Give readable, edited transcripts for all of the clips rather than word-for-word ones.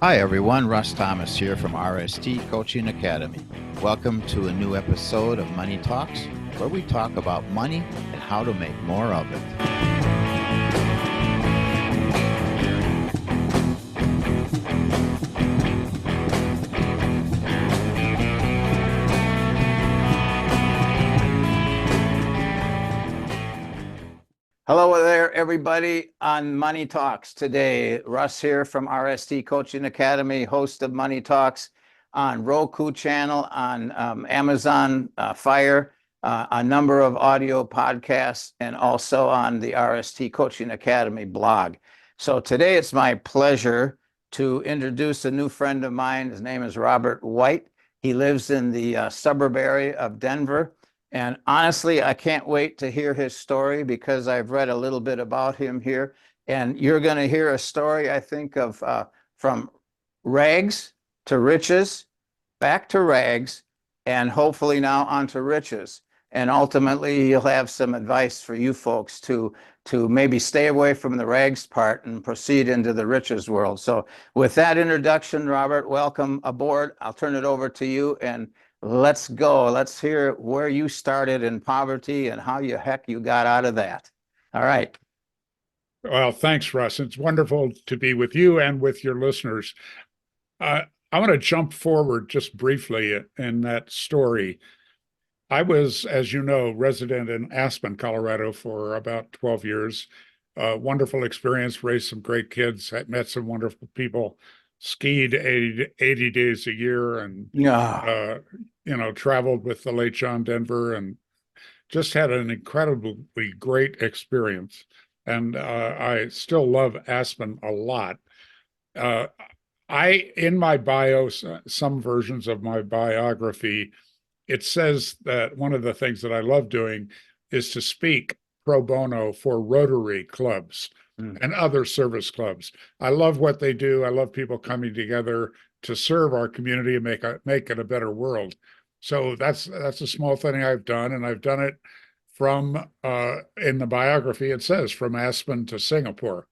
Hi everyone, Russ Thomas here from RST Coaching Academy. Welcome to a new episode of Money Talks, where we talk about money and how to make more of it. Hello there, everybody, on Money Talks today. Russ here from RST Coaching Academy, host of Money Talks on Roku channel, on Amazon Fire, a number of audio podcasts, and also on the RST Coaching Academy blog. So today it's my pleasure to introduce a new friend of mine. His name is Robert White. He lives in the suburb area of Denver. And honestly, I can't wait to hear his story because I've read a little bit about him here. And you're going to hear a story, I think, of from rags to riches, back to rags, and hopefully now onto riches. And ultimately, you'll have some advice for you folks to maybe stay away from the rags part and proceed into the riches world. So with that introduction, Robert, welcome aboard. I'll turn it over to you and let's go. Let's hear where you started in poverty and how you got out of that. All right. Well, thanks, Russ. It's wonderful to be with you and with your listeners. I want to jump forward just briefly in that story. I was, as you know, resident in Aspen, Colorado for about 12 years. Wonderful experience, raised some great kids, met some wonderful people, skied 80 days a year, and traveled with the late John Denver, and just had an incredibly great experience. And I still love Aspen a lot. In my bio, some versions of my biography, it says that one of the things that I love doing is to speak pro bono for Rotary Clubs and other service clubs. I love what they do. I love people coming together to serve our community and make it a better world. So that's a small thing I've done, and I've done it from in the biography it says from Aspen to Singapore,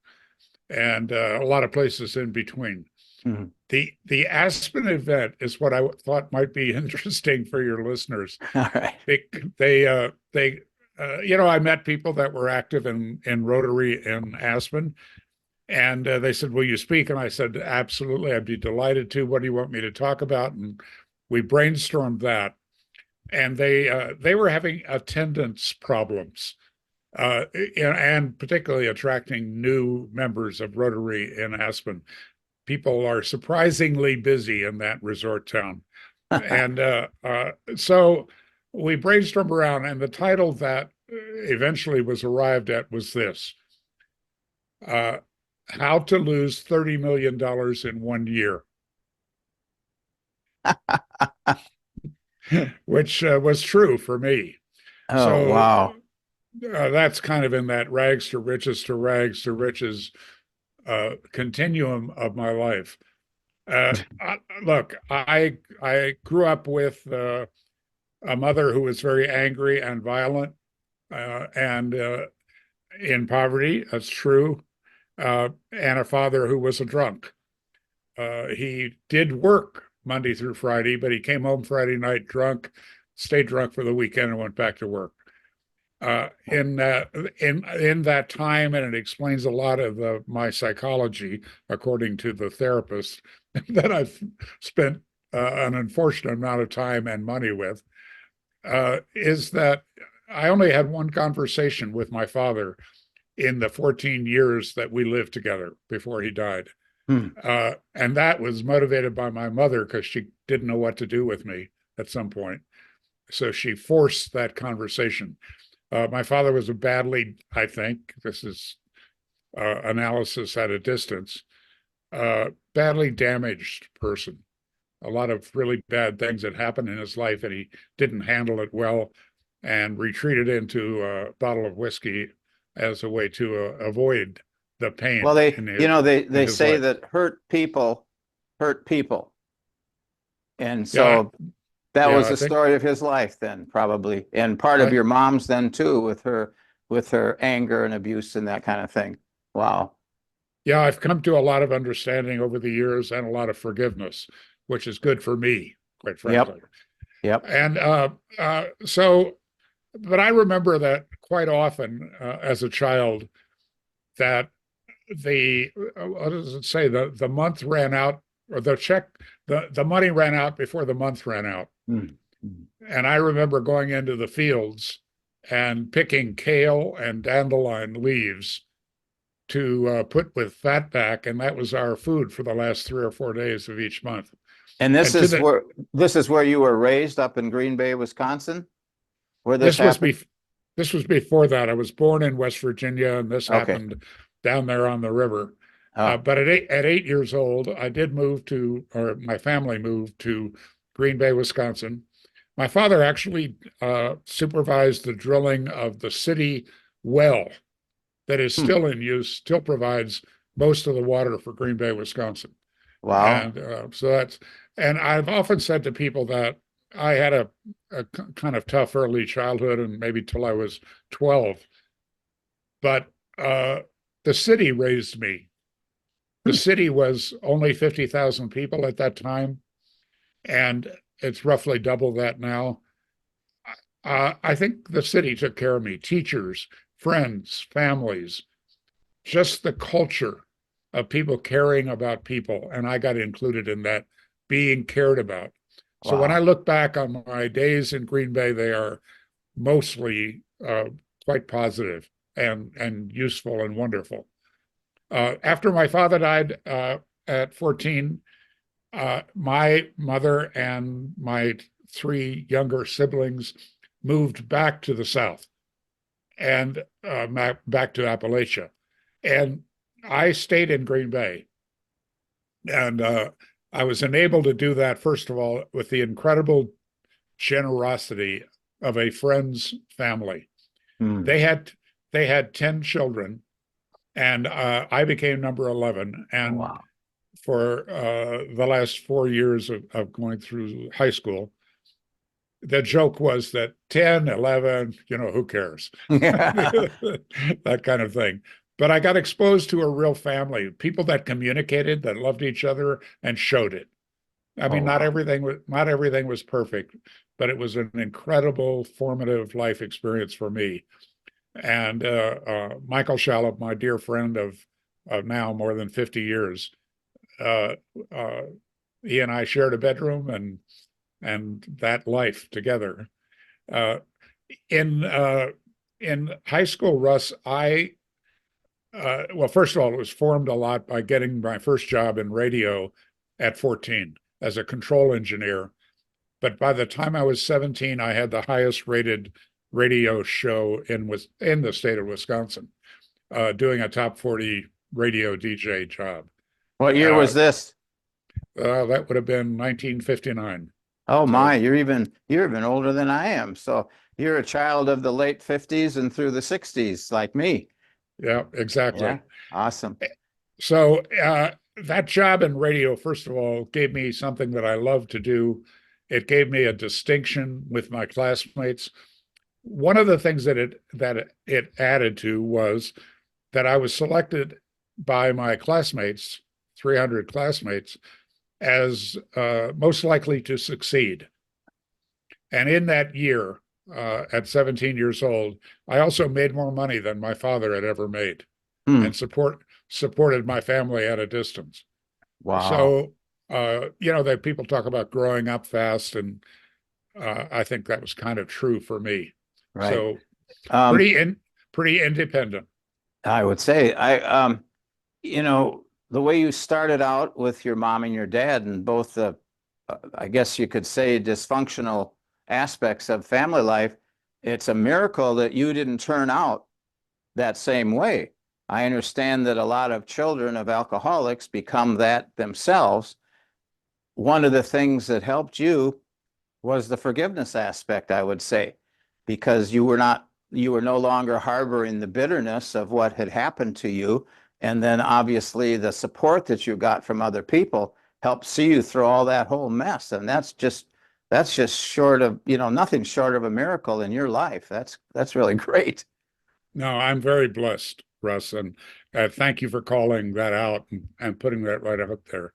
and a lot of places in between. Mm-hmm. The Aspen event is what I thought might be interesting for your listeners. All right. I met people that were active in Rotary in Aspen, and they said, "Will you speak?" And I said, "Absolutely, I'd be delighted to. What do you want me to talk about?" And we brainstormed that, and they were having attendance problems, and particularly attracting new members of Rotary in Aspen. People are surprisingly busy in that resort town, and so we brainstormed around, and the title that eventually was arrived at was this: "How to Lose $30 million in 1 year." Which was true for me. Oh, so, wow. That's kind of in that rags to riches continuum of my life. Look, I grew up with a mother who was very angry and violent, and in poverty, that's true, and a father who was a drunk. He did work Monday through Friday, but he came home Friday night drunk, stayed drunk for the weekend, and went back to work. In that time, and it explains a lot of my psychology, according to the therapist that I've spent an unfortunate amount of time and money with, is that I only had one conversation with my father in the 14 years that we lived together before he died. And that was motivated by my mother because she didn't know what to do with me at some point. So she forced that conversation. My father was I think, this is analysis at a distance, badly damaged person. A lot of really bad things had happened in his life, and he didn't handle it well and retreated into a bottle of whiskey as a way to avoid the pain. Well, they say life. That hurt people, and so that was the story of his life then, probably, and part of your mom's then too, with her anger and abuse and that kind of thing. Wow. Yeah, I've come to a lot of understanding over the years and a lot of forgiveness, which is good for me, quite Yep. frankly. Yep. And so, but I remember that quite often as a child that what does it say? The month ran out, or the money ran out before the month ran out. Mm. And I remember going into the fields and picking kale and dandelion leaves to put with Setback, and that was our food for the last 3 or 4 days of each month. And And to the this is where you were raised, up in Green Bay, Wisconsin, where this this was happened? be this was before that. I was born in West Virginia, and this Okay. happened down there on the river. Oh. But at 8 years old, I did move to, or my family moved to Green Bay, Wisconsin. My father actually supervised the drilling of the city well that is Hmm. still in use, still provides most of the water for Green Bay, Wisconsin. Wow. And and I've often said to people that I had a kind of tough early childhood and maybe till I was 12, but the city raised me. The Hmm. city was only 50,000 people at that time, and it's roughly double that now. I think the city took care of me, teachers, friends, families, just the culture of people caring about people. And I got included in that, being cared about. So when I Wow. look back on my days in Green Bay, they are mostly quite positive and useful and wonderful. After my father died at 14, my mother and my three younger siblings moved back to the South and back to Appalachia. And I stayed in Green Bay. And I was enabled to do that, first of all, with the incredible generosity of a friend's family. Hmm. They had they had 10 children, and I became number 11. Oh, And wow. for the last 4 years of going through high school, the joke was that 10, 11, who cares? That kind of thing. But I got exposed to a real family, people that communicated, that loved each other and showed it. I Oh, mean, wow. not everything was perfect, but it was an incredible formative life experience for me. And Michael Shallop, my dear friend of now more than 50 years, uh, uh, he and I shared a bedroom and that life together. Uh, in in high school, Russ, well, first of all, it was formed a lot by getting my first job in radio at 14 as a control engineer. But by the time I was 17, I had the highest rated radio show in the state of Wisconsin, doing a top 40 radio DJ job. What year Uh, was this? that would have been 1959. Oh So my, you're even older than I am. So you're a child of the late 50s and through the 60s, like me. yeah, Yeah. exactly. Awesome. So that job in radio, first of all, gave me something that I love to do. It gave me a distinction with my classmates. One of the things that it added to was that I was selected by my classmates, 300 classmates, as most likely to succeed. And in that year, at 17 years old, I also made more money than my father had ever made, Hmm. and supported my family at a distance. Wow. So, that people talk about growing up fast, and I think that was kind of true for me. Right. So Um, pretty independent. I would say the way you started out with your mom and your dad and both the, I guess you could say, dysfunctional aspects of family life, it's a miracle that you didn't turn out that same way. I understand that a lot of children of alcoholics become that themselves. One of the things that helped you was the forgiveness aspect, I would say, because you were no longer harboring the bitterness of what had happened to you. And then obviously the support that you got from other people helped see you through all that whole mess. And that's just short of, nothing short of a miracle in your life. That's really great. No, I'm very blessed. Russ, and thank you for calling that out and putting that right out there.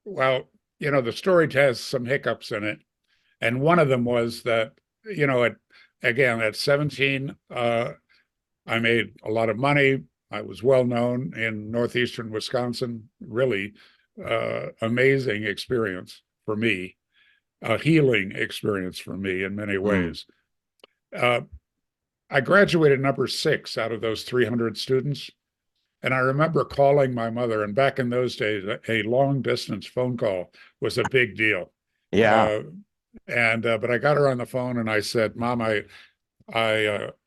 Well, the story has some hiccups in it, and one of them was that, at 17, I made a lot of money. I was well known in northeastern Wisconsin. Really amazing experience for me, a healing experience for me in many ways. I graduated number 6 out of those 300 students. And I remember calling my mother, and back in those days, a long distance phone call was a big deal. Yeah. But I got her on the phone and I said, Mom, I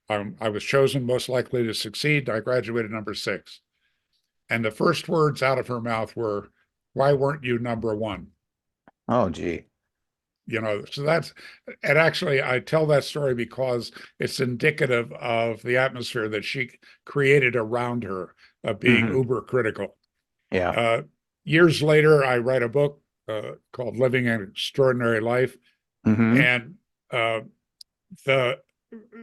was chosen most likely to succeed. I graduated number 6. And the first words out of her mouth were, why weren't you number 1? Oh, gee. So and actually I tell that story because it's indicative of the atmosphere that she created around her of being uber critical. Yeah. Years later, I write a book called Living an Extraordinary Life. And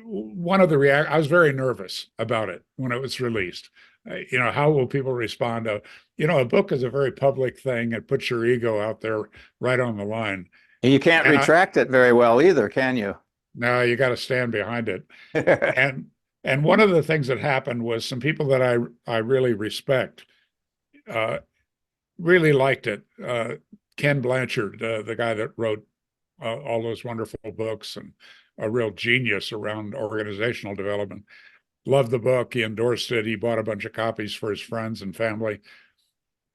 one of the I was very nervous about it when it was released. How will people respond to, a book is a very public thing. It puts your ego out there right on the line. You can't retract it very well either, can you? No, you got to stand behind it. And one of the things that happened was some people that I really respect really liked it. Ken Blanchard, the guy that wrote all those wonderful books and a real genius around organizational development, loved the book. He endorsed it. He bought a bunch of copies for his friends and family.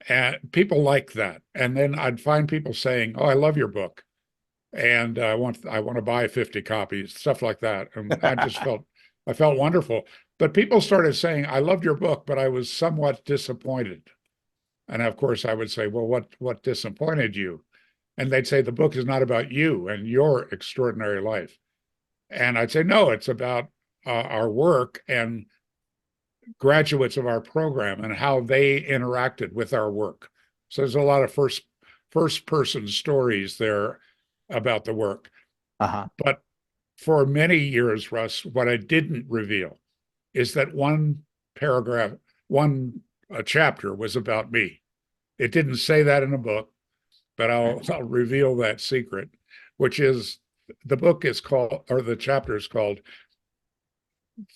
And people like that. And then I'd find people saying, "Oh, I love your book, and I want to buy 50 copies," stuff like that. And I felt wonderful. But people started saying, "I loved your book, but I was somewhat disappointed." And of course, I would say, "Well, what disappointed you?" And they'd say, "The book is not about you and your extraordinary life." And I'd say, "No, it's about our work and graduates of our program and how they interacted with our work." So there's a lot of first person stories there about the work. But for many years, Russ, what I didn't reveal is that one paragraph, a chapter was about me. It didn't say that in the book, but I'll reveal that secret, which is the book is called, or the chapter is called,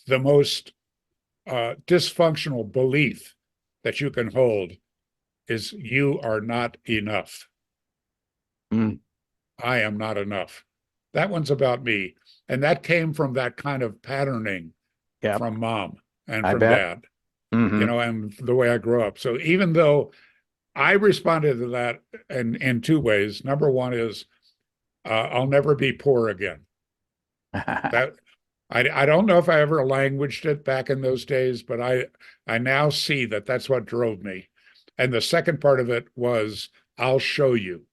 The Most Dysfunctional Belief That You Can Hold Is You Are Not Enough. I am not enough. That one's about me. And that came from that kind of patterning from Mom and from Dad, and the way I grew up. So even though I responded to that in 2 ways. Number one is I'll never be poor again. That I don't know if I ever languaged it back in those days, but I now see that that's what drove me. And the second part of it was, I'll show you.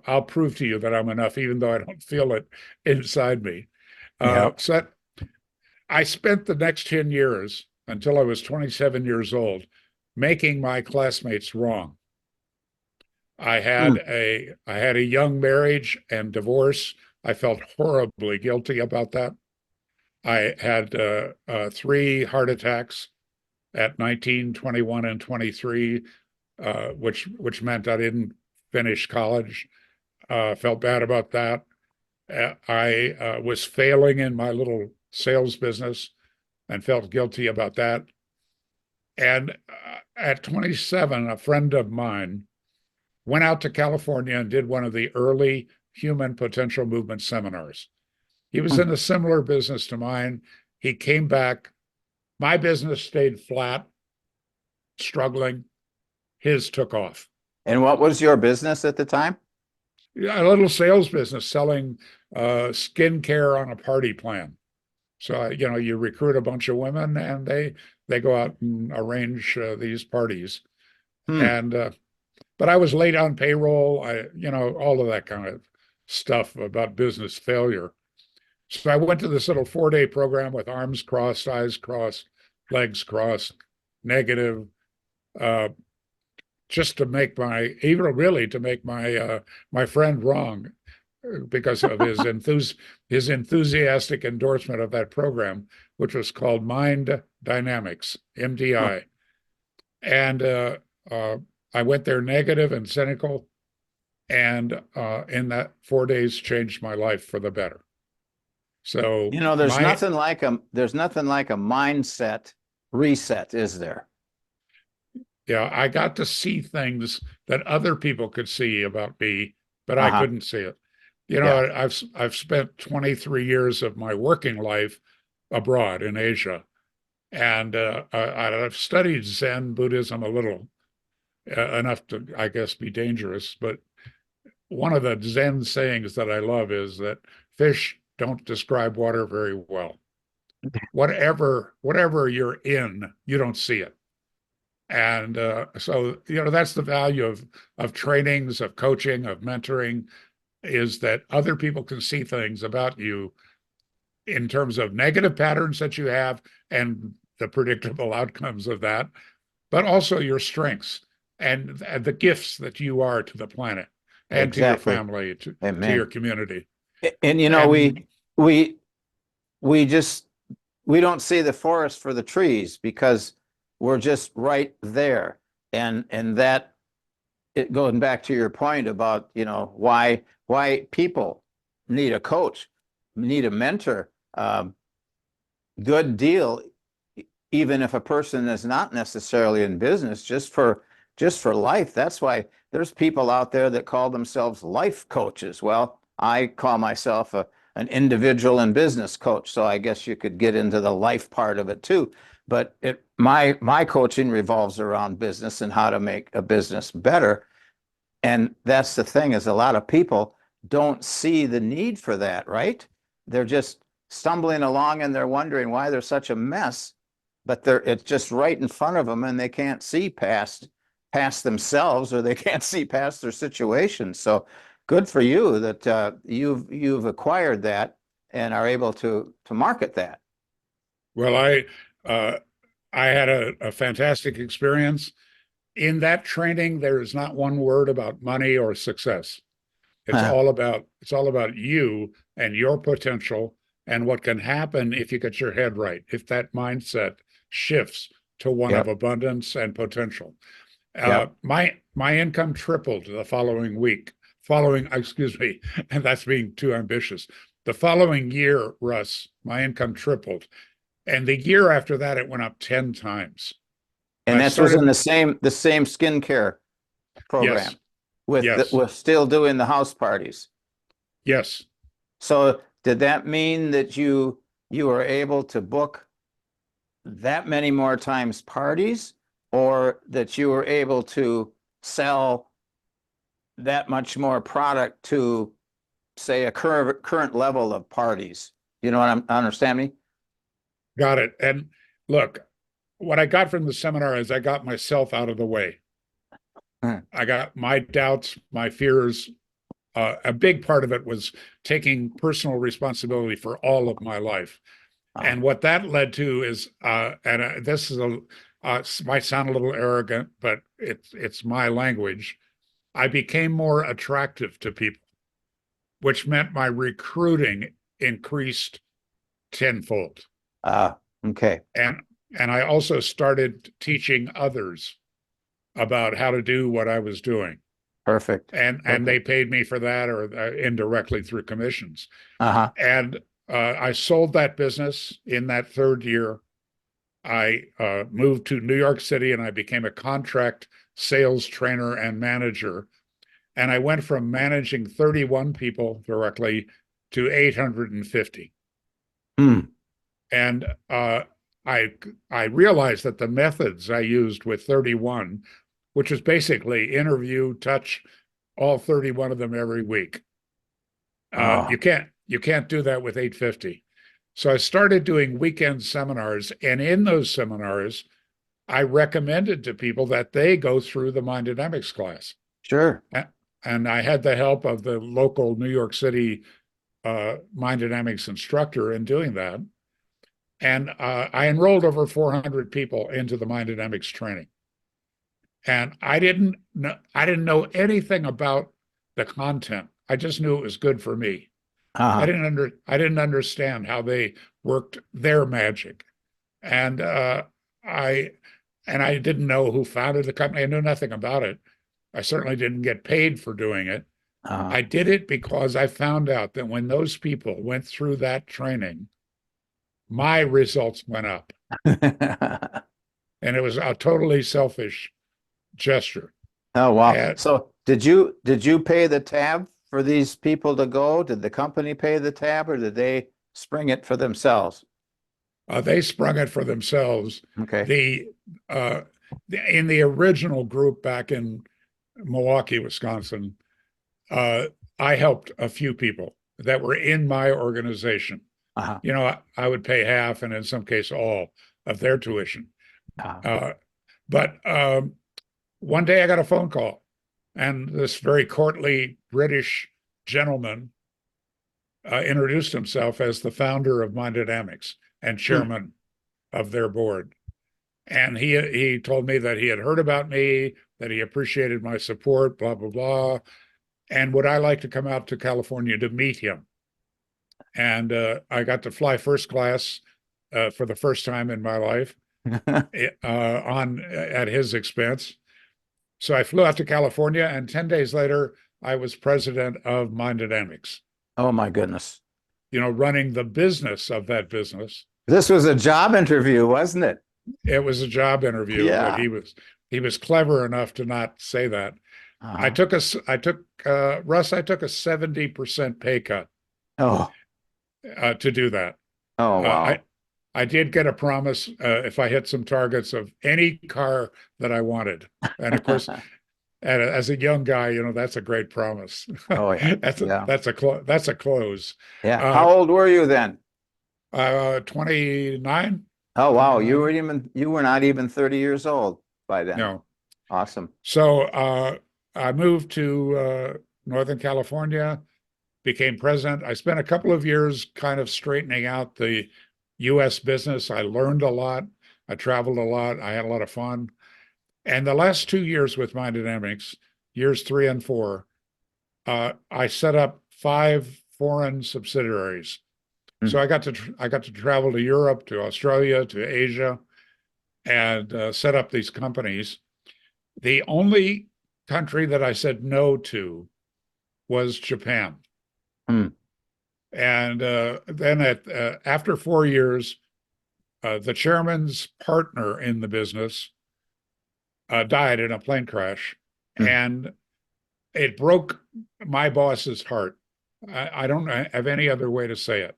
I'll prove to you that I'm enough, even though I don't feel it inside me. So I spent the next 10 years until I was 27 years old making my classmates wrong. I had a young marriage and divorce. I felt horribly guilty about that. I had 3 heart attacks at 19, 21, and 23, which meant I didn't finish college. Felt bad about that. I was failing in my little sales business and felt guilty about that. And at 27, a friend of mine went out to California and did one of the early human potential movement seminars. He was in a similar business to mine. He came back. My business stayed flat, struggling. His took off. And what was your business at the time? A little sales business selling skincare on a party plan. So, you recruit a bunch of women and they go out and arrange these parties. But I was late on payroll. All of that kind of stuff about business failure. So I went to this little 4-day program with arms crossed, eyes crossed, legs crossed, negative, just to make my friend wrong. because of his enthusiastic endorsement of that program, which was called Mind Dynamics, MDI. And I went there negative and cynical, and in that 4 days changed my life for the better. So there's nothing like a mindset reset, is there? Yeah, I got to see things that other people could see about me, but I couldn't see it. Yeah. I've spent 23 years of my working life abroad in Asia, and I've studied Zen Buddhism a little, enough to, I guess, be dangerous. But one of the Zen sayings that I love is that fish don't describe water very well. Whatever you're in, you don't see it. And so, that's the value of trainings, of coaching, of mentoring, is that other people can see things about you in terms of negative patterns that you have and the predictable outcomes of that, but also your strengths and the gifts that you are to the planet and to your family, to your community. And we don't see the forest for the trees because we're just right there. And that, it going back to your point about, why people need a coach, need a mentor, good deal, even if a person is not necessarily in business, just for life. That's why there's people out there that call themselves life coaches. Well, I call myself an individual and business coach, so I guess you could get into the life part of it too. But my coaching revolves around business and how to make a business better. And that's the thing, is a lot of people don't see the need for that, right? They're just stumbling along and they're wondering why they're such a mess, but it's just right in front of them and they can't see past themselves, or they can't see past their situation. So good for you that you've acquired that and are able to market that. Well, I had a fantastic experience. In that training, there is not one word about money or success. It's all about you and your potential and what can happen if you get your head right, if that mindset shifts to one of abundance and potential. My income tripled the excuse me, and that's being too ambitious. The following year, Russ, my income tripled. And the year after that, it went up 10 times. And that was in the same skincare program with still doing the house parties. Yes. So did that mean that you were able to book that many more times parties, or that you were able to sell that much more product to, say, a current level of parties? You know what I'm understand me? Got it. And look, what I got from the seminar is I got myself out of the way. I got my doubts, my fears. A big part of it was taking personal responsibility for all of my life. And what that led to is, this is might sound a little arrogant, but it's my language. I became more attractive to people, which meant my recruiting increased tenfold. Okay. And I also started teaching others about how to do what I was doing. Perfect. And they paid me for that, or indirectly through commissions. And I sold that business in that third year. I moved to New York City and I became a contract sales trainer and manager. And I went from managing 31 people directly to 850. And I realized that the methods I used with 31, which is basically interview, touch all 31 of them every week. You can't do that with 850. So I started doing weekend seminars, and in those seminars, I recommended to people that they go through the Mind Dynamics class. Sure. And I had the help of the local New York City Mind Dynamics instructor in doing that. And I enrolled over 400 people into the Mind Dynamics training. And I didn't know anything about the content I just knew it was good for me. I Uh-huh. didn't understand how they worked their magic. And I I didn't know who founded the company. I knew nothing about it. I certainly didn't get paid for doing it. Uh-huh. I did it because I found out that when those people went through that training, my results went up. And it was a totally selfish gesture. Oh, wow. And So did you pay the tab for these people to go? Did the company pay the tab or did they spring it for themselves? they sprung it for themselves. Okay. The, uh, in the original group back in Milwaukee, Wisconsin, uh, I helped a few people that were in my organization. Uh-huh. I would pay half and in some case all of their tuition. Uh-huh. Uh, but one day I got a phone call, and this very courtly British gentleman introduced himself as the founder of Mind Dynamics and Hmm. chairman of their board. And he told me that he had heard about me, that he appreciated my support, blah blah blah, and would I like to come out to California to meet him? And I got to fly first class for the first time in my life on at his expense. So I flew out to California, and 10 days later, I was president of Mind Dynamics, Oh my goodness. running the business of that business. This was a job interview, wasn't it? It was a job interview, but Yeah. he was clever enough to not say that. Uh-huh. Russ, I took a 70% pay cut Oh, to do that. oh Uh, wow. I did get a promise if I hit some targets of any car that I wanted. And of course, as a young guy, that's a great promise. Oh yeah. Yeah. That's a close. Yeah. Uh, How old were you then? 29, Oh wow. You 29. were you were not even 30 years old by then. No. Awesome. So I moved to Northern California, became president. I spent a couple of years kind of straightening out the US business. I learned a lot. I traveled a lot. I had a lot of fun. And the last 2 years with Mind Dynamics, years 3 and 4, I set up 5 foreign subsidiaries. So Hmm. I got to travel to Europe, to Australia, to Asia, and set up these companies. The only country that I said no to was Japan. Hmm. And then after 4 years, the chairman's partner in the business died in a plane crash, Hmm. and it broke my boss's heart. I don't have any other way to say it.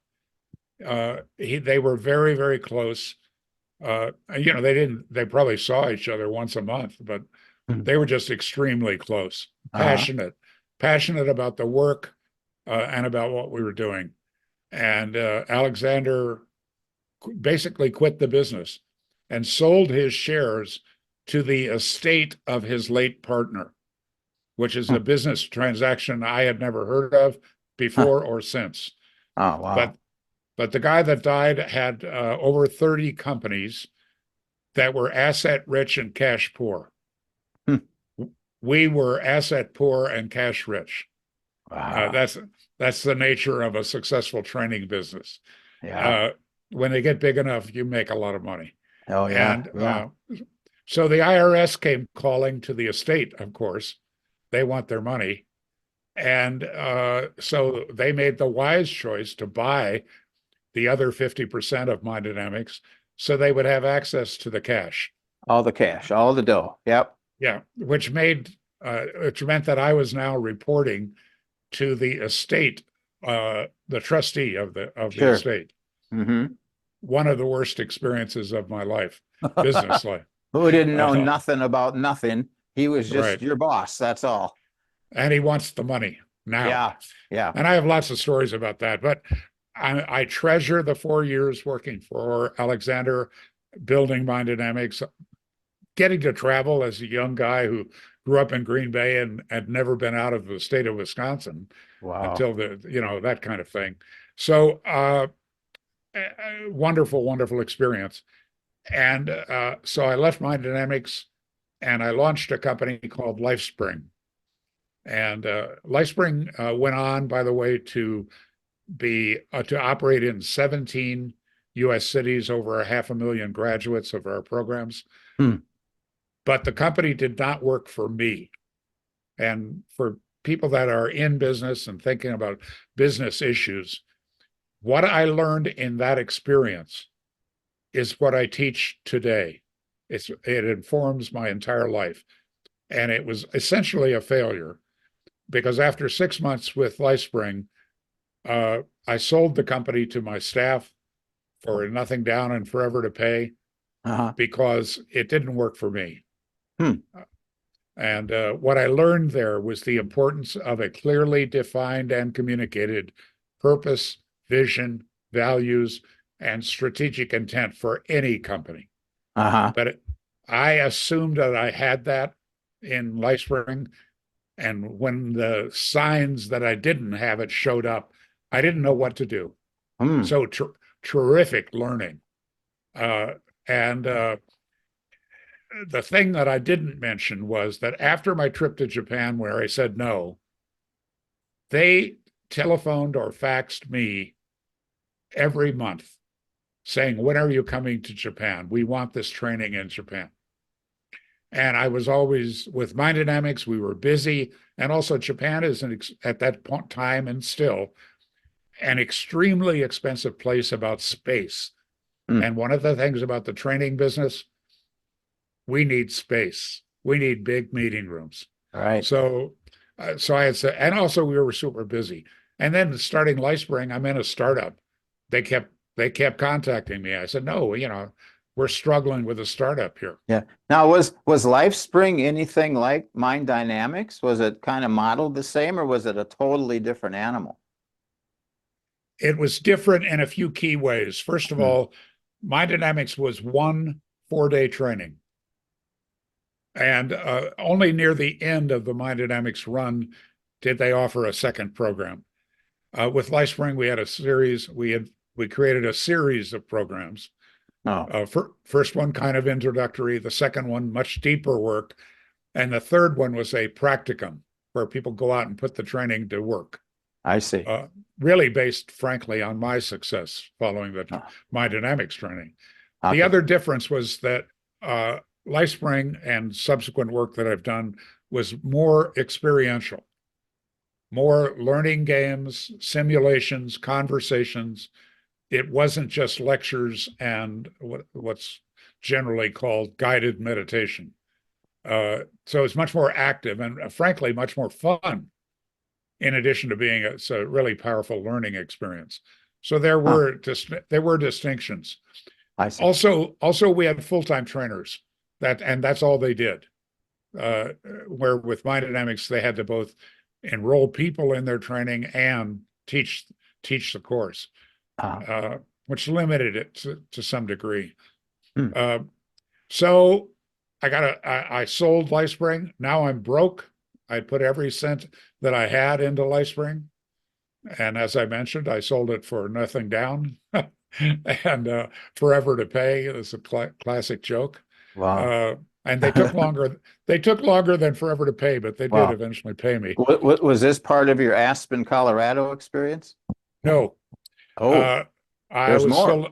They were very, very close. They probably saw each other once a month, but Hmm. they were just extremely close, Uh-huh. passionate about the work and about what we were doing. And Alexander basically quit the business and sold his shares to the estate of his late partner, which is Hmm. a business transaction I had never heard of Huh. before or since. Oh wow. But but the guy that died had over 30 companies that were asset rich and cash poor. Hmm. We were asset poor and cash rich. Uh, Wow. that's that's the nature of a successful training business. Yeah. Uh, when they get big enough, you make a lot of money. Oh yeah. And Yeah. so the IRS came calling to the estate, of course. They want their money. And so they made the wise choice to buy the other 50% of Mind Dynamics so they would have access to the cash. All the cash, all the dough. Yep. Yeah, which meant that I was now reporting to the estate, the trustee of the Sure. estate. Mm-hmm. One of the worst experiences of my life, business life. Who didn't know Uh, nothing about nothing. He was just right. your boss. That's all. And he wants the money now. Yeah. Yeah. And I have lots of stories about that. But I treasure the 4 years working for Alexander, building Mind Dynamics, getting to travel as a young guy who grew up in Green Bay and had never been out of the state of Wisconsin Wow. until that kind of thing. So wonderful, wonderful experience. And so I left Mind Dynamics and I launched a company called LifeSpring. And LifeSpring went on, by the way, to operate in 17 U.S. cities, over 500,000 graduates of our programs. Hmm. But the company did not work for me. And for people that are in business and thinking about business issues, what I learned in that experience is what I teach today. It informs my entire life. And it was essentially a failure because after 6 months with LifeSpring, I sold the company to my staff for nothing down and forever to pay because it didn't work for me. Hmm. And what I learned there was the importance of a clearly defined and communicated purpose, vision, values, and strategic intent for any company. But I assumed that I had that in LifeSpring. And when the signs that I didn't have it showed up, I didn't know what to do. So terrific learning. And the thing that I didn't mention was that after my trip to Japan, where I said no, they telephoned or faxed me every month saying, when are you coming to Japan? We want this training in Japan. And I was always with Mind Dynamics, we were busy. And also Japan is at that point time and still an extremely expensive place about space. And one of the things about the training business, we need space. We need big meeting rooms. Right. So I had said, and also we were super busy. And then starting LifeSpring, I'm in a startup. They kept contacting me. I said, no, we're struggling with a startup here. Yeah. Now, was LifeSpring anything like Mind Dynamics? Was it kind of modeled the same, or was it a totally different animal? It was different in a few key ways. First of all, Mind Dynamics was 1 4-day training. And only near the end of the Mind Dynamics run did they offer a second program. With LifeSpring, we had a series. We created a series of programs. First one kind of introductory, the second one much deeper work, and the third one was a practicum where people go out and put the training to work. I see. Really based, frankly, on my success following the Mind Dynamics training. Okay. The other difference was that LifeSpring and subsequent work that I've done was more experiential, more learning games, simulations, conversations. It wasn't just lectures and what's generally called guided meditation. So it's much more active and frankly, much more fun, in addition to being it's a really powerful learning experience. So there were distinctions. I see. Also, we had full-time trainers and that's all they did. Where with Mind Dynamics, they had to both enroll people in their training and teach the course, which limited it to some degree. So I sold LifeSpring. Now I'm broke. I put every cent that I had into LifeSpring. And as I mentioned, I sold it for nothing down and forever to pay. It's a classic joke. Wow. And they took longer. They took longer than forever to pay, but they did eventually pay me. Was this part of your Aspen, Colorado experience? No. There's more.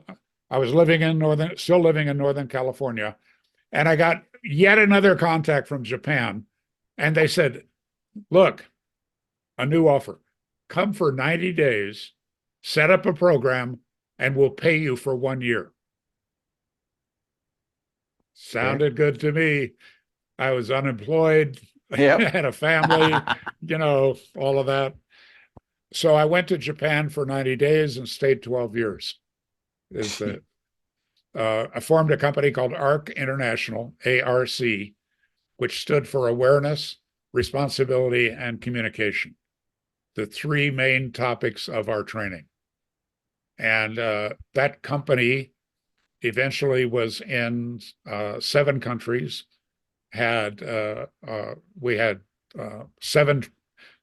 I was still living in Northern California, and I got yet another contact from Japan, and they said, "Look, a new offer. Come for 90 days, set up a program, and we'll pay you for 1 year." Sounded good to me. I was unemployed, had a family, all of that. So I went to Japan for 90 days and stayed 12 years. I formed a company called ARC International, ARC, which stood for Awareness, Responsibility, and Communication, the 3 main topics of our training. And that company eventually was in 7 countries. We had 7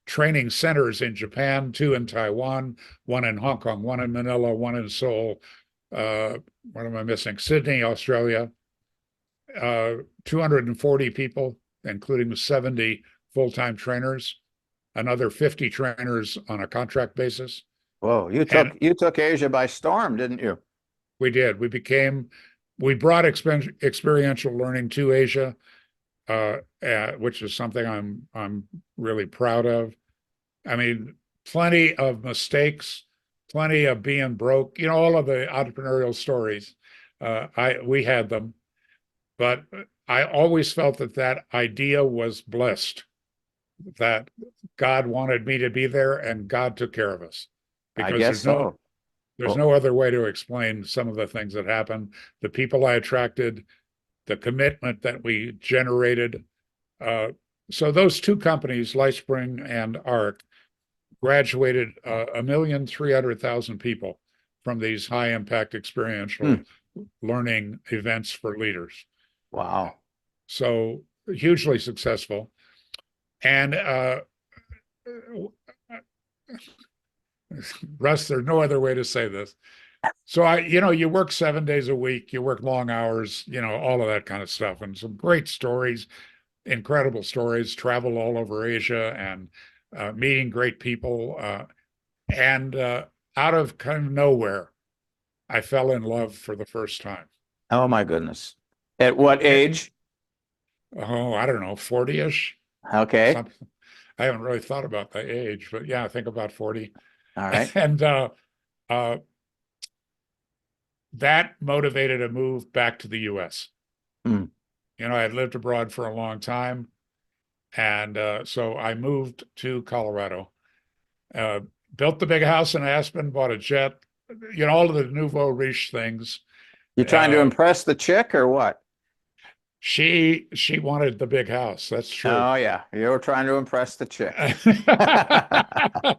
training centers in Japan, 2 in Taiwan, 1 in Hong Kong, 1 in Manila, 1 in Seoul. What am I missing? Sydney, Australia. 240 people, including 70 full-time trainers. another 50 trainers on a contract basis. Whoa, And you took Asia by storm, didn't you? we did. We brought experiential learning to Asia, which is something I'm really proud of. I mean, plenty of mistakes, plenty of being broke, all of the entrepreneurial stories. We had them, but I always felt that idea was blessed, that God wanted me to be there and God took care of us, I because guess so. there's Well, no other way to explain some of the things that happened, the people I attracted, the commitment that we generated. So those two companies, LifeSpring and ARC, graduated 1,300,000 people from these high impact experiential learning events for leaders. wow. So hugely successful. And Russ, there's no other way to say this. So you work 7 days a week, you work long hours, all of that kind of stuff, and some great stories, incredible stories, travel all over Asia and meeting great people. And out of kind of nowhere, I fell in love for the first time. Oh my goodness. At what age? Oh, I don't know, 40-ish, Okay. something. I haven't really thought about the age, but yeah, I think about 40. All right. And uh, that motivated a move back to the US. Mm. I had lived abroad for a long time. And so I moved to Colorado, uh, built the big house in Aspen, bought a jet, all of the nouveau riche things. You trying to impress the chick or what? She wanted the big house. That's true. Oh yeah, you were trying to impress the chick. I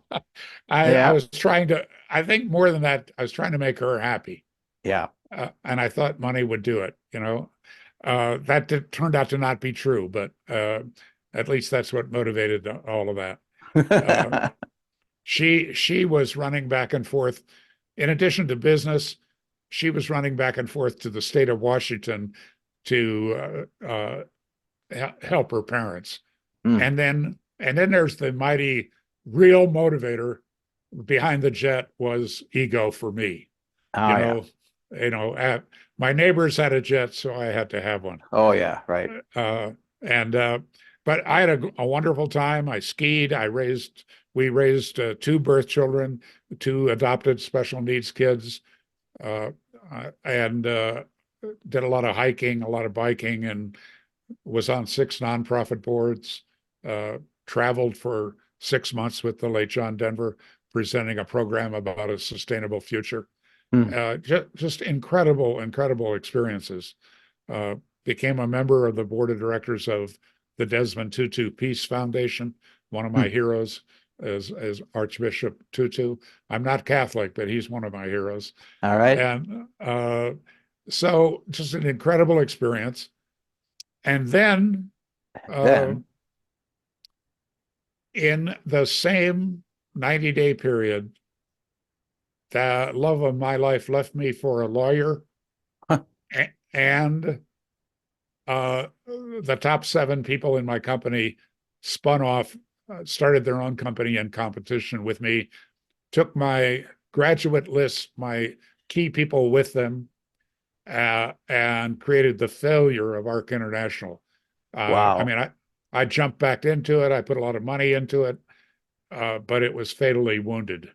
Yeah. was trying to, I think more than that, I was trying to make her happy. Yeah. And I thought money would do it. That turned out to not be true, but at least that's what motivated all of that. She was running back and forth. In addition to business, she was running back and forth to the state of Washington to help her parents. Mm. And then there's the mighty real motivator behind the jet was ego for me. Oh yeah. My neighbors had a jet, so I had to have one. Oh yeah, right. But I had a wonderful time. I skied. We raised two birth children, two adopted special needs kids, and did a lot of hiking, a lot of biking, and was on 6 nonprofit boards. Traveled for 6 months with the late John Denver, presenting a program about a sustainable future. Mm. Just incredible experiences. Became a member of the board of directors of the Desmond Tutu Peace Foundation. One of my heroes is Archbishop Tutu. I'm not Catholic, but he's one of my heroes. All right. And so just an incredible experience. And then in the same 90-day period, the love of my life left me for a lawyer, and the top 7 people in my company spun off, started their own company in competition with me, took my graduate list, my key people with them, and created the failure of ARC International. Wow. I mean, I jumped back into it. I put a lot of money into it, but it was fatally wounded.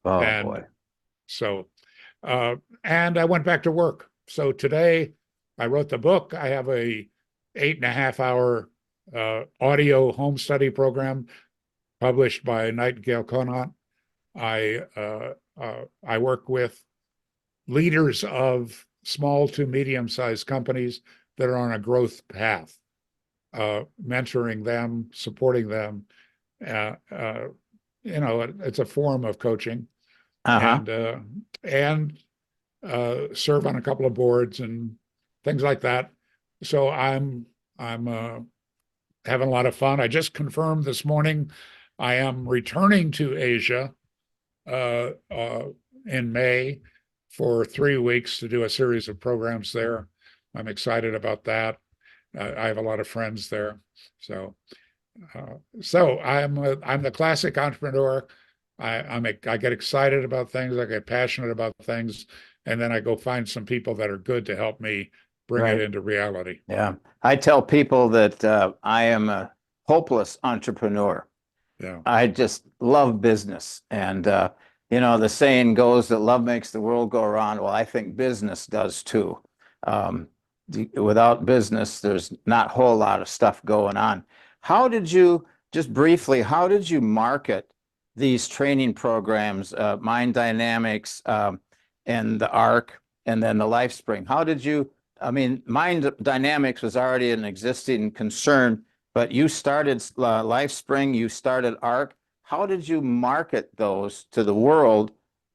Oh And boy. so, and I went back to work. So today I wrote the book. I have a 8.5-hour audio home study program published by Nightingale Conant. I work with leaders of small to medium-sized companies that are on a growth path, mentoring them, supporting them. It's a form of coaching, Uh-huh. and serve on a couple of boards and things like that. So I'm having a lot of fun. I just confirmed this morning I am returning to Asia in May for 3 weeks to do a series of programs there. I'm excited about that. I have a lot of friends there. So So I'm the classic entrepreneur. I get excited about things. I get passionate about things, and then I go find some people that are good to help me bring it Right. into reality. Yeah. I tell people that I am a hopeless entrepreneur. Yeah. I just love business. And, the saying goes that love makes the world go around. Well, I think business does too. Um, Without business, there's not a whole lot of stuff going on. How did you, just briefly, how did you market these training programs, Mind Dynamics, and the ARC, and then the LifeSpring? How did you, I mean, Mind Dynamics was already an existing concern, but you started LifeSpring, you started ARC. How did you market those to the world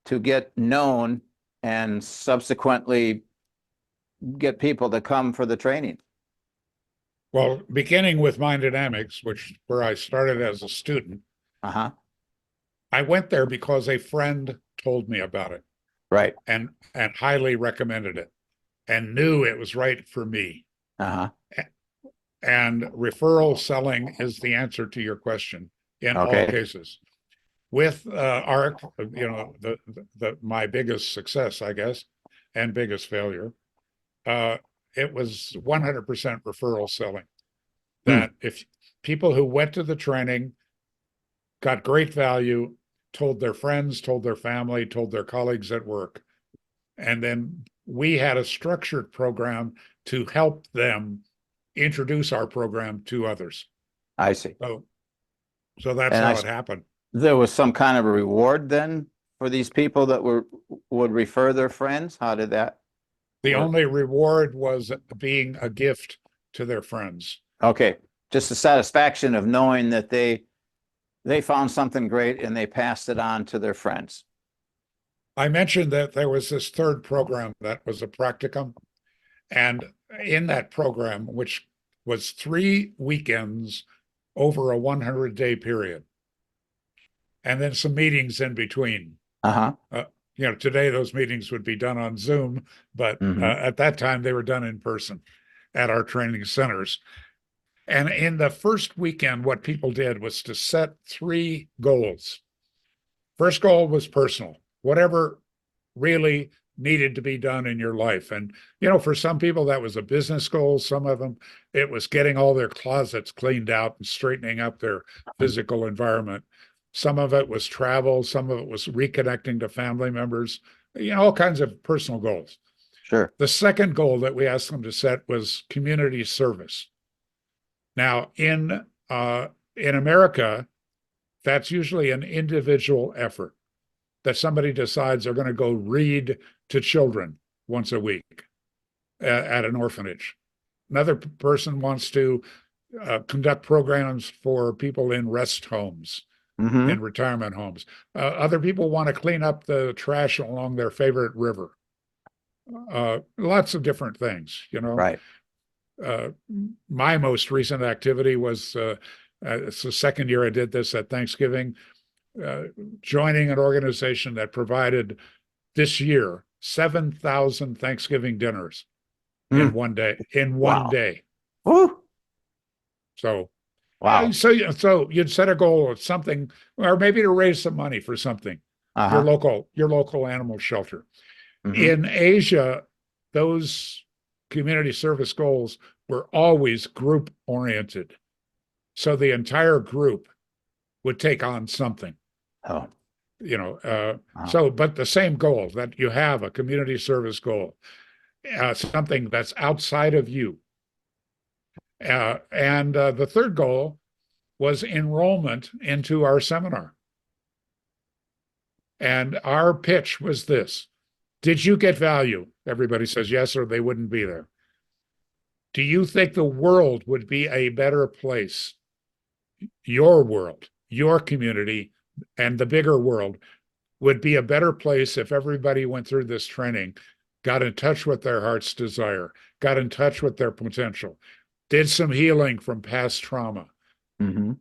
to get known and subsequently get people to come for the training? Well, beginning with Mind Dynamics, which where I started as a student, Uh-huh. I went there because a friend told me about it Right. and highly recommended it and knew it was right for me. Uh-huh. And referral selling is the answer to your question in all Okay. cases. With ARC, my biggest success, I guess, and biggest failure, uh, it was 100% referral selling. Hmm. That if people who went to the training got great value, told their friends, told their family, told their colleagues at work, and then we had a structured program to help them introduce our program to others. I see. So that's And how it happened. there was some kind of a reward then for these people that would refer their friends? How did that The work? only reward was being a gift to their friends. Okay. Just the satisfaction of knowing that they found something great and they passed it on to their friends. I mentioned that there was this third program that was a practicum. And in that program, which was 3 weekends over a 100-day period, and then some meetings in between. Uh-huh. Today those meetings would be done on Zoom, but Mm-hmm. at that time they were done in person at our training centers. And in the first weekend, what people did was to set 3 goals. First goal was personal, whatever really needed to be done in your life. And, for some people, that was a business goal. Some of them, it was getting all their closets cleaned out and straightening up their physical environment. Some of it was travel. Some of it was reconnecting to family members, all kinds of personal goals. Sure. The second goal that we asked them to set was community service. Now, in America, that's usually an individual effort that somebody decides they're going to go read to children once a week at an orphanage. Another person wants to conduct programs for people in rest homes, Mm-hmm. in retirement homes. Other people want to clean up the trash along their favorite river. Lots of different things. Right. Uh, my most recent activity was it's the second year I did this at Thanksgiving, joining an organization that provided this year 7,000 Thanksgiving dinners in Mm. one day. In one Wow. day. Woo. So, Wow. so you'd set a goal of something, or maybe to raise some money for something. Your Uh-huh. local animal shelter. Mm-hmm. In Asia, those community service goals were always group oriented. So the entire group would take on something. Oh, wow. But the same goal, that you have a community service goal, something that's outside of you. And the third goal was enrollment into our seminar. And our pitch was this: did you get value? Everybody says yes, or they wouldn't be there. Do you think the world would be a better place? Your world, your community, and the bigger world would be a better place if everybody went through this training, got in touch with their heart's desire, got in touch with their potential, did some healing from past trauma. Mm-hmm.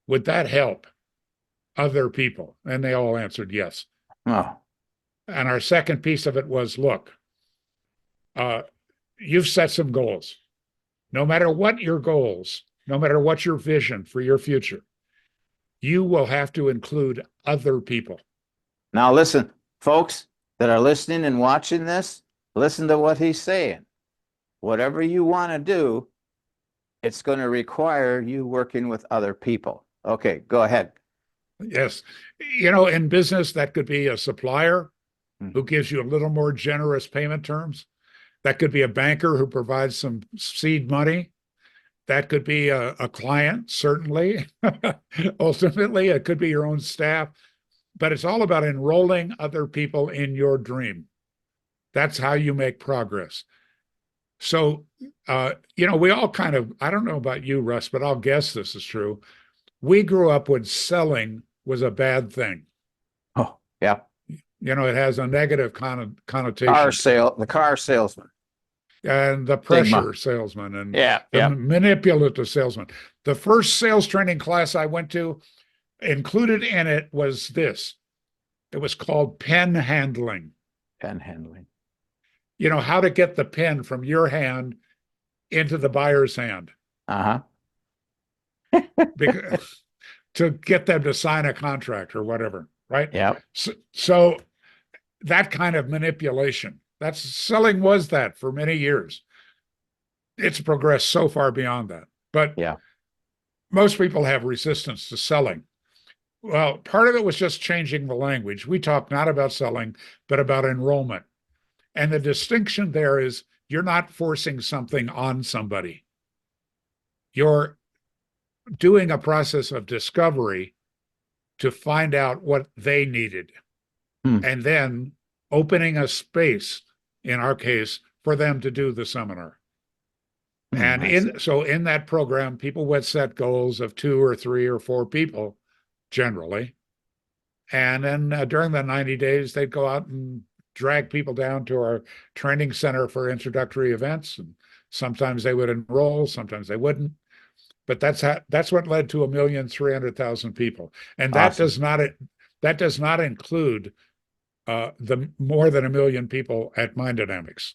Would that help other people? And they all answered yes. Oh, And our second piece of it was, look, you've set some goals. No matter what your goals no matter what your vision for your future, you will have to include other people. Now, listen, folks that are listening and watching this, listen to what he's saying. Whatever you want to do, it's going to require you working with other people. Okay, go ahead. Yes. You know, in business, that could be a supplier who gives you a little more generous payment terms. That could be a banker who provides some seed money. That could be a client, certainly. Ultimately, it could be your own staff. But it's all about enrolling other people in your dream. That's how you make progress. So, you know, we all kind of, I don't know about you, Russ, but I'll guess this is true. We grew up when selling was a bad thing. Oh, yeah. You know, it has a negative connotation. The car salesman. And the Stigma. pressure salesman and Yeah, the yeah. manipulative salesman. The first sales training class I went to, included in it was this. It was called pen handling. Pen handling. You know, how to get the pen from your hand into the buyer's hand. Uh-huh. Because, to get them to sign a contract or whatever, right? Yeah. So that kind of manipulation, that's selling was that for many years. It's progressed so far beyond that. But yeah, most people have resistance to selling. Well, part of it was just changing the language. We talk not about selling, but about enrollment. And the distinction there is you're not forcing something on somebody. You're doing a process of discovery to find out what they needed. And then opening a space, in our case, for them to do the seminar. And in that program, people would set goals of 2 or 3 or 4 people, generally. And then during the 90 days, they'd go out and drag people down to our training center for introductory events. And sometimes they would enroll, sometimes they wouldn't. But that's what led to 1,300,000 people. And that does not include the more than 1 million people at Mind Dynamics,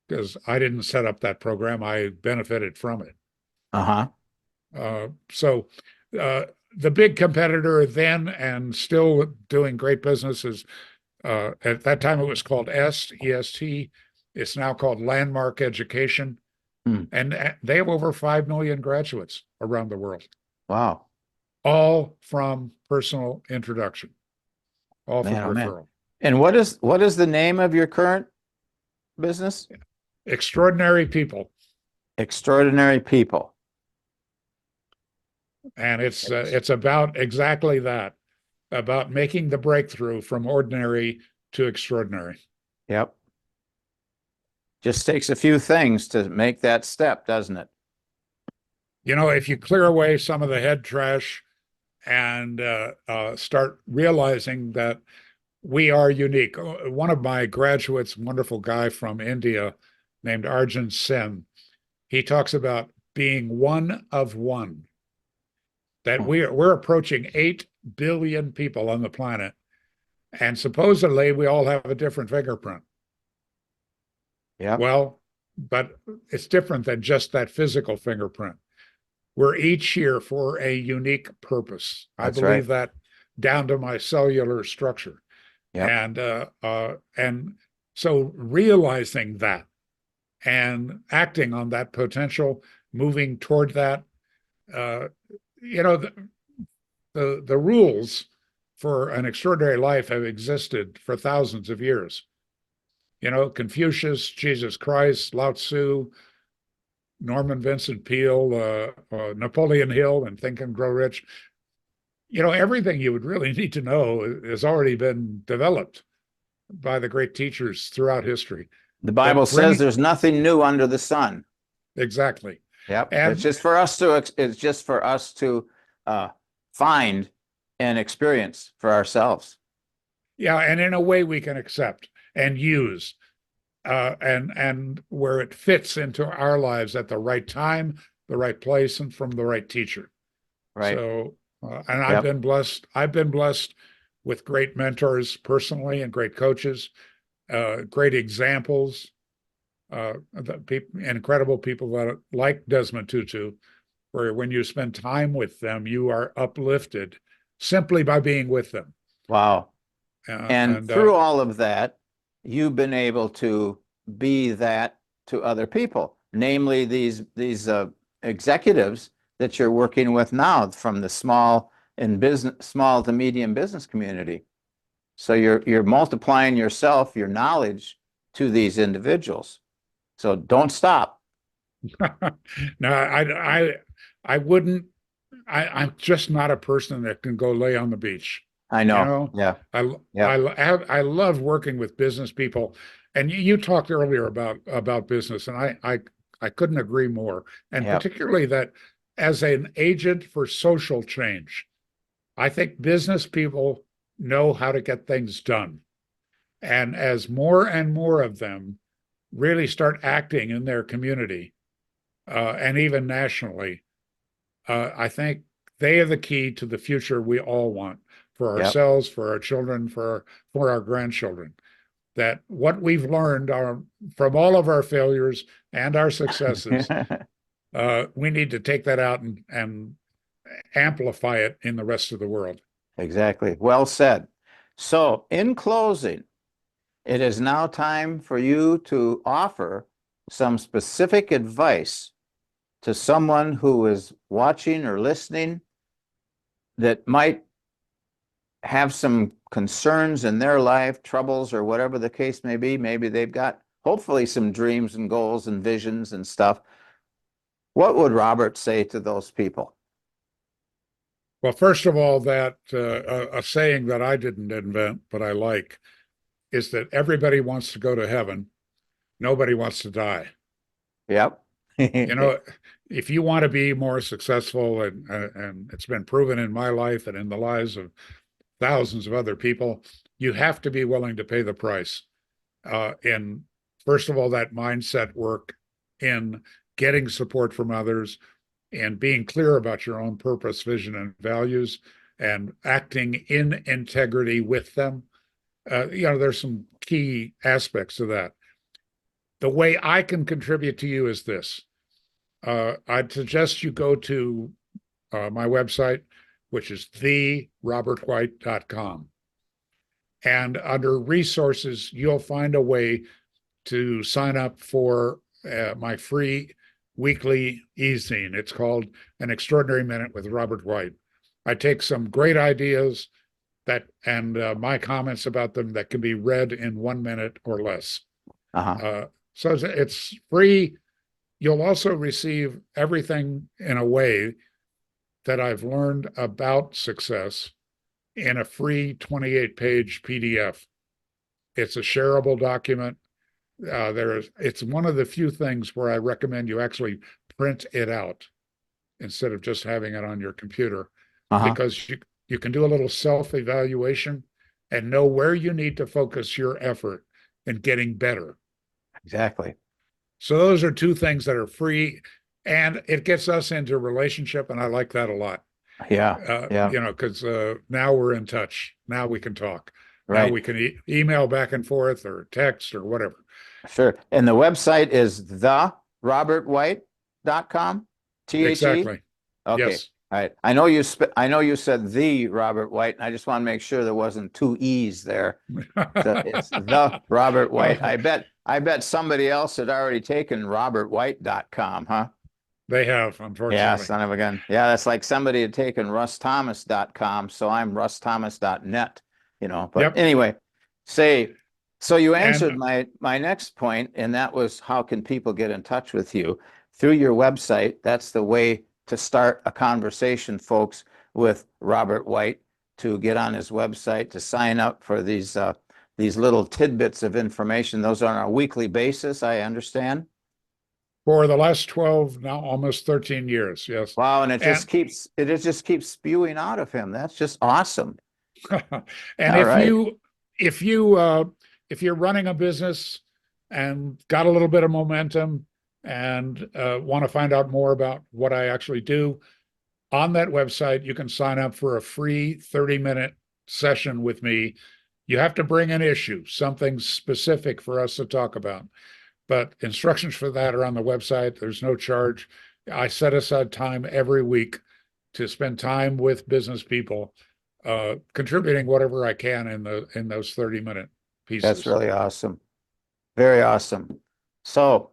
because I didn't set up that program. I benefited from it. So the big competitor then, and still doing great business, is at that time it was called EST. It's now called Landmark Education. And they have over 5 million graduates around the world. Wow. All from personal introduction, all from referral. And what is the name of your current business? Extraordinary People. Extraordinary People. And it's about exactly that, about making the breakthrough from ordinary to extraordinary. Yep. Just takes a few things to make that step, doesn't it? You know, if you clear away some of the head trash and start realizing that we are unique. One of my graduates, wonderful guy from India named Arjun Sen, he talks about being one of one. That we're approaching 8 billion people on the planet, and supposedly we all have a different fingerprint. Yeah. Well, but it's different than just that physical fingerprint. We're each here for a unique purpose. I believe that down to my cellular structure. Yep. And so realizing that and acting on that potential, moving toward that, you know, the rules for an extraordinary life have existed for thousands of years. You know, Confucius, Jesus Christ, Lao Tzu, Norman Vincent Peale, Napoleon Hill, and Think and Grow Rich. You know, everything you would really need to know has already been developed by the great teachers throughout history. The Bible says there's nothing new under the sun. Exactly. Yep. And it's just for us to find and experience for ourselves. Yeah, and in a way we can accept and use, and where it fits into our lives at the right time, the right place, and from the right teacher. Right. So, and I've been blessed. I've been blessed with great mentors personally and great coaches, great examples, incredible people that like Desmond Tutu, where when you spend time with them, you are uplifted simply by being with them. Wow. And And through all of that, you've been able to be that to other people, namely these executives that you're working with now from the small to medium business community. So you're multiplying yourself, your knowledge to these individuals. So don't stop. no, I wouldn't. I'm just not a person that can go lay on the beach. I You know. know, Yeah. I Yeah. I love working with business people, and you talked earlier about business, and I couldn't agree more. And Yeah. particularly that as an agent for social change, I think business people know how to get things done. And as more and more of them really start acting in their community, and even nationally, I think they are the key to the future we all want for Yep. ourselves, for our children, for our grandchildren. That what we've learned from all of our failures and our successes, we need to take that out and amplify it in the rest of the world. Exactly. Well said. So, in closing, it is now time for you to offer some specific advice to someone who is watching or listening that might have some concerns in their life, troubles, or whatever the case may be. Maybe they've got hopefully some dreams and goals and visions and stuff. What would Robert say to those people? Well, first of all, that a saying that I didn't invent, but I like, is that everybody wants to go to heaven. Nobody wants to die. Yep. You know, if you want to be more successful, and it's been proven in my life and in the lives of thousands of other people, you have to be willing to pay the price. In first of all, that mindset work, in getting support from others, and being clear about your own purpose, vision, and values, and acting in integrity with them. There's some key aspects to that. The way I can contribute to you is this. I'd suggest you go to my website, which is therobertwhite.com. And under resources, you'll find a way to sign up for my free weekly e-zine. It's called An Extraordinary Minute with Robert White. I take some great ideas and my comments about them that can be read in 1 minute or less. So it's free. You'll also receive everything in a way that I've learned about success in a free 28-page PDF. It's a shareable document. It's one of the few things where I recommend you actually print it out instead of just having it on your computer, because you can do a little self-evaluation and know where you need to focus your effort in getting better. Exactly. So those are two things that are free, and it gets us into a relationship, and I like that a lot. Yeah. Because now we're in touch. Now we can talk. Right. Now we can email back and forth or text or whatever. Sure. And the website is therobertwhite.com. THE? Exactly. Okay. Yes. All right. I know you said the Robert White, and I just want to make sure there wasn't two E's there. So it's the Robert White. I bet somebody else had already taken robertwhite.com, huh? They have, unfortunately. Yeah, son of a gun. Yeah, that's like somebody had taken russthomas.com, so I'm russthomas.net, But Yep. anyway, so you answered my next point, and that was, how can people get in touch with you? Through your website. That's the way to start a conversation, folks, with Robert White, to get on his website, to sign up for these little tidbits of information. Those are on a weekly basis, I understand. For the last 12, now almost 13 years, yes. Wow, and it just keeps spewing out of him. That's just awesome. And if you're running a business and got a little bit of momentum and want to find out more about what I actually do, on that website, you can sign up for a free 30-minute session with me. You have to bring an issue, something specific for us to talk about. But instructions for that are on the website. There's no charge. I set aside time every week to spend time with business people, contributing whatever I can in those 30-minute That's pieces. really awesome. Very awesome. So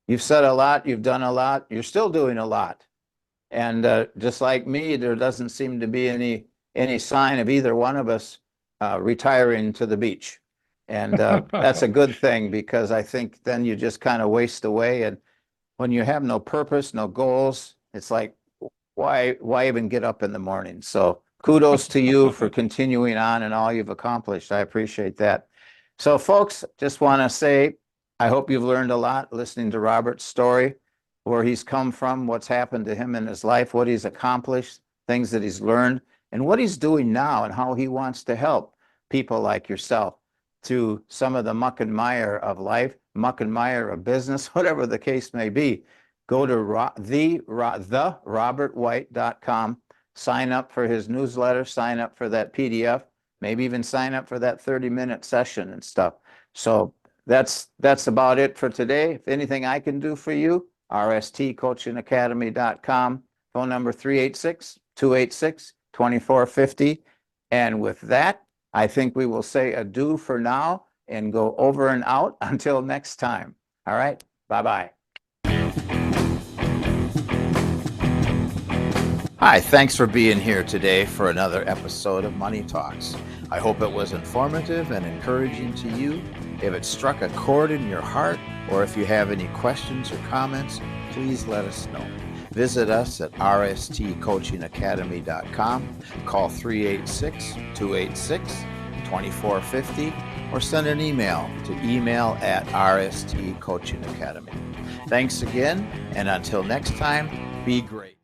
you've said a lot, you've done a lot, you're still doing a lot. And just like me, there doesn't seem to be any sign of either one of us retiring to the beach. And that's a good thing, because I think then you just kind of waste away. And when you have no purpose, no goals, it's like, why even get up in the morning? So kudos to you for continuing on and all you've accomplished. I appreciate that. So folks, just want to say, I hope you've learned a lot listening to Robert's story, where he's come from, what's happened to him in his life, what he's accomplished, things that he's learned, and what he's doing now, and how he wants to help people like yourself through some of the muck and mire of life, muck and mire of business, whatever the case may be. Go to therobertwhite.com, sign up for his newsletter, sign up for that PDF, maybe even sign up for that 30-minute session and stuff. So that's about it for today. If anything I can do for you, rstcoachingacademy.com, phone number 386-286-2450. And with that, I think we will say adieu for now and go over and out until next time. All right, bye-bye. Hi, thanks for being here today for another episode of Money Talks. I hope it was informative and encouraging to you. If it struck a chord in your heart, or if you have any questions or comments, please let us know. Visit us at rstcoachingacademy.com, call 386-286-2450, or send an email to email@rstcoachingacademy. Thanks again, and until next time, be great.